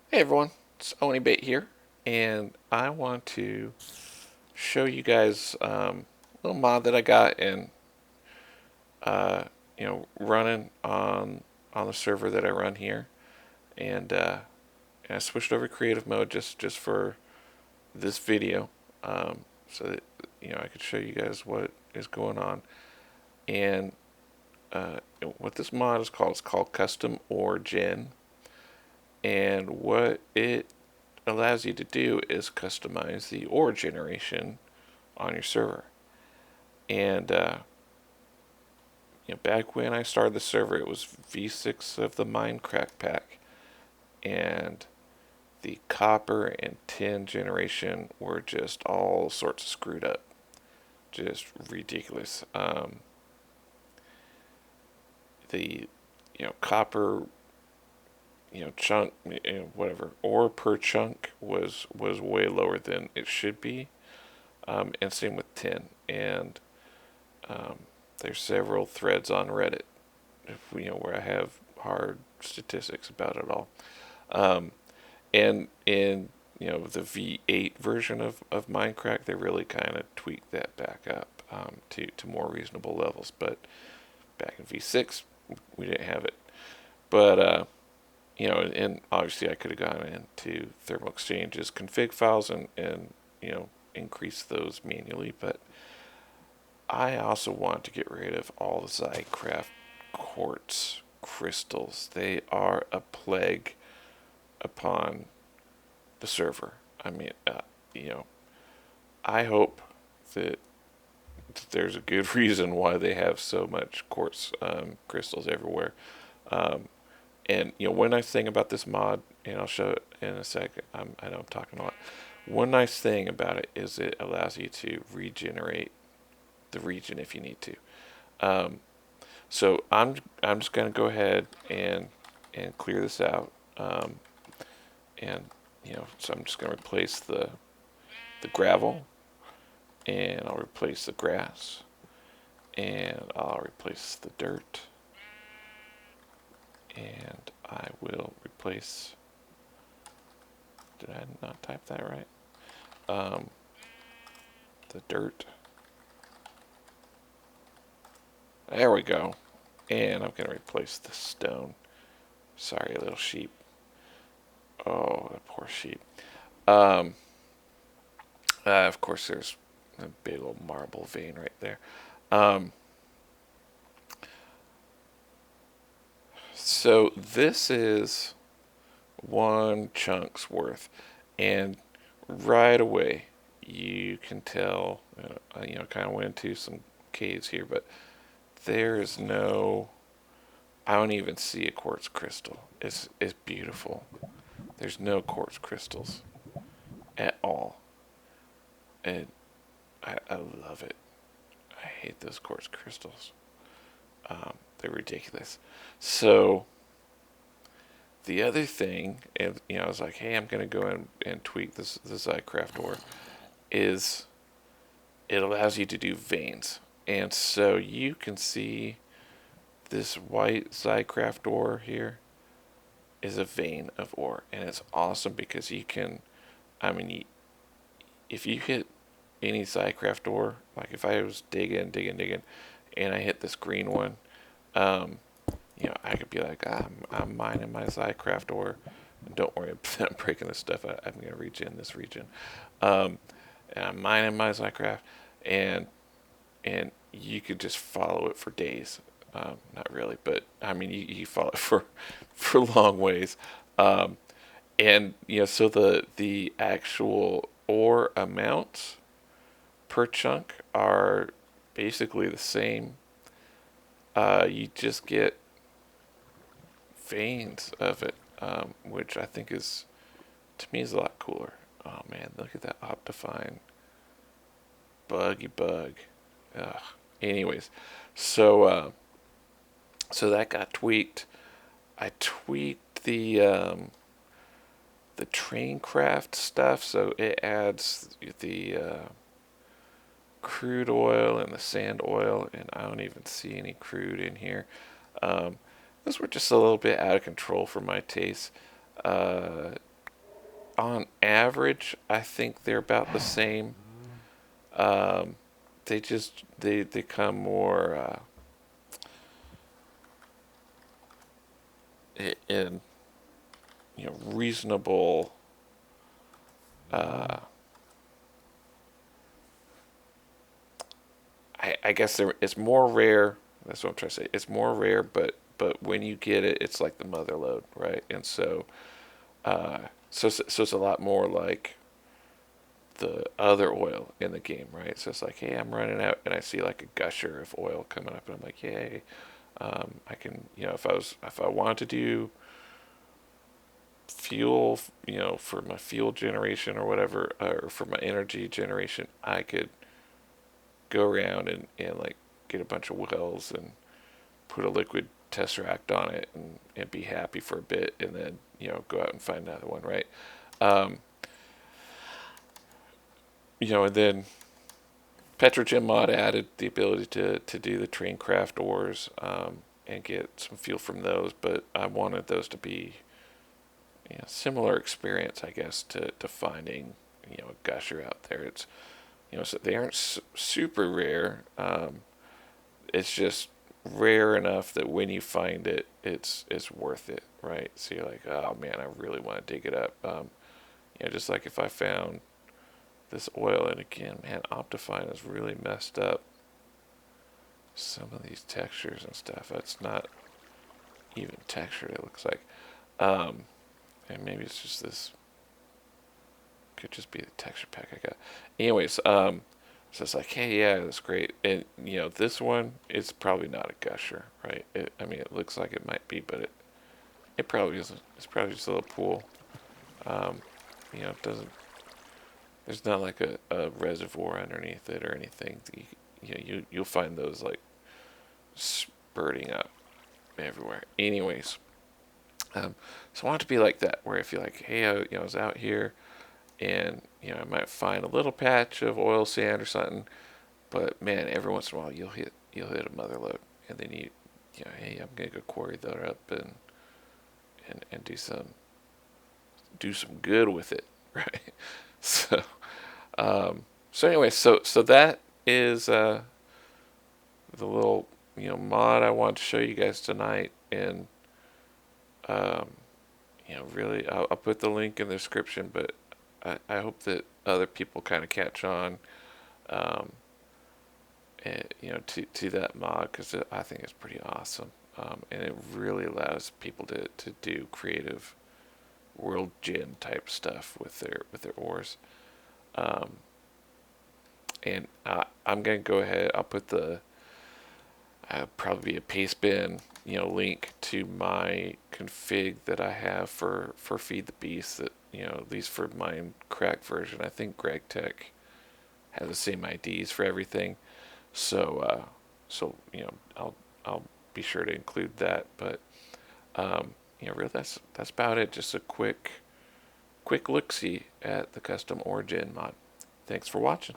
Hey everyone, it's OniBait here, and I want to show you guys a little mod that I got and uh, running on the server that I run here, and I switched over to creative mode just for this video, so that I could show you guys what is going on. And what this mod is called, it's called Custom Ore Gen, and what it allows you to do is customize the ore generation on your server. And back when I started the server, it was V6 of the Minecraft pack, and the copper and tin generation were just all sorts of screwed up, just ridiculous. The copper chunk whatever ore per chunk was way lower than it should be, and same with tin. And um, there's several threads on Reddit, where I have hard statistics about it all. Um, and in the V8 version of Minecraft, they really kind of tweaked that back up, to more reasonable levels. But back in V6, we didn't have it. But and obviously I could have gone into Thermal Exchange's config files and increase those manually. But I also want to get rid of all the xycraft quartz crystals. They are a plague upon the server. I mean, I hope that there's a good reason why they have so much quartz crystals everywhere. Um, and one nice thing about this mod, and I'll show it in a second. I know I'm talking a lot. One nice thing about it is it allows you to regenerate the region if you need to. Um, so I'm just gonna go ahead and clear this out. And so I'm just gonna replace the gravel, and I'll replace the grass, and I'll replace the dirt, and I will replace. Did I not type that right? The dirt. There we go. And I'm gonna replace the stone. Sorry, little sheep. Oh, that poor sheep. Um, of course, there's a big old marble vein right there. Um, so this is one chunk's worth, and right away you can tell. Kind of went into some caves here, but there is no. I don't even see a quartz crystal. It's beautiful. There's no quartz crystals at all, and I love it. I hate those quartz crystals. They're ridiculous. So the other thing, and I was like, hey, I'm gonna go and tweak this xycraft ore, is it allows you to do veins, and so you can see this white xycraft ore here is a vein of ore, and it's awesome because you can, I mean, if you hit any xycraft ore, like if I was digging, and I hit this green one, um, I could be like, I'm mining my xycraft ore. Don't worry, I'm breaking this stuff. I'm going to regen this region. Um, and I'm mining my xycraft, and you could just follow it for days. Not really, but I mean, you follow it for long ways. Um, and so the actual ore amounts per chunk are basically the same. You just get veins of it, which I think is, to me, is a lot cooler. Oh man, look at that Optifine buggy bug. Ugh. Anyways, so that got tweaked. I tweaked the train craft stuff, so it adds the crude oil and the sand oil, and I don't even see any crude in here. Um, those were just a little bit out of control for my taste. Uh, on average, I think they're about the same. Um, they come more in reasonable. Uh, I guess it's more rare. That's what I'm trying to say. It's more rare, but when you get it, it's like the mother lode, right? And uh, so it's a lot more like the other oil in the game, right? So it's like, hey, I'm running out, and I see like a gusher of oil coming up, and I'm like, yay, I can, if I wanted to do fuel, for my fuel generation or whatever, or for my energy generation, I could go around and like get a bunch of wells and put a liquid tesseract on it and be happy for a bit, and then go out and find another one, right? Um, and then Petrogen mod added the ability to do the train craft ores, and get some fuel from those, but I wanted those to be similar experience, I guess, to finding a gusher out there. It's so they aren't super rare. It's just rare enough that when you find it, it's worth it, right? So you're like, oh man, I really want to dig it up. Just like if I found this oil, and again, man, Optifine is really messed up some of these textures and stuff. It's not even textured, it looks like. Um, and maybe it's just this. Could just be the texture pack I got. Anyways, so it's like, hey, yeah, that's great. And this one, it's probably not a gusher, right? I mean, it looks like it might be, but it probably isn't. It's probably just a little pool. Um, it doesn't. There's not like a reservoir underneath it or anything. You'll find those like spurting up everywhere. Anyways, so I want it to be like that, where I feel like, hey, I was out here, and I might find a little patch of oil sand or something, but man, every once in a while you'll hit a mother lode, and then hey, I'm gonna go quarry that up and do some good with it, right? So so anyway, so that is the little mod I want to show you guys tonight, and um, really, I'll put the link in the description, but I hope that other people kind of catch on, um, to that mod, because I think it's pretty awesome, and it really allows people to do creative world gen type stuff with their ores, um, and I'm gonna go ahead. I'll put the probably a paste bin link to my config that I have for Feed the Beast, that at least for my crack version. I think Greg Tech has the same IDs for everything, so I'll be sure to include that. But really, that's about it. Just a quick look see at the custom Ore Gen mod. Thanks for watching.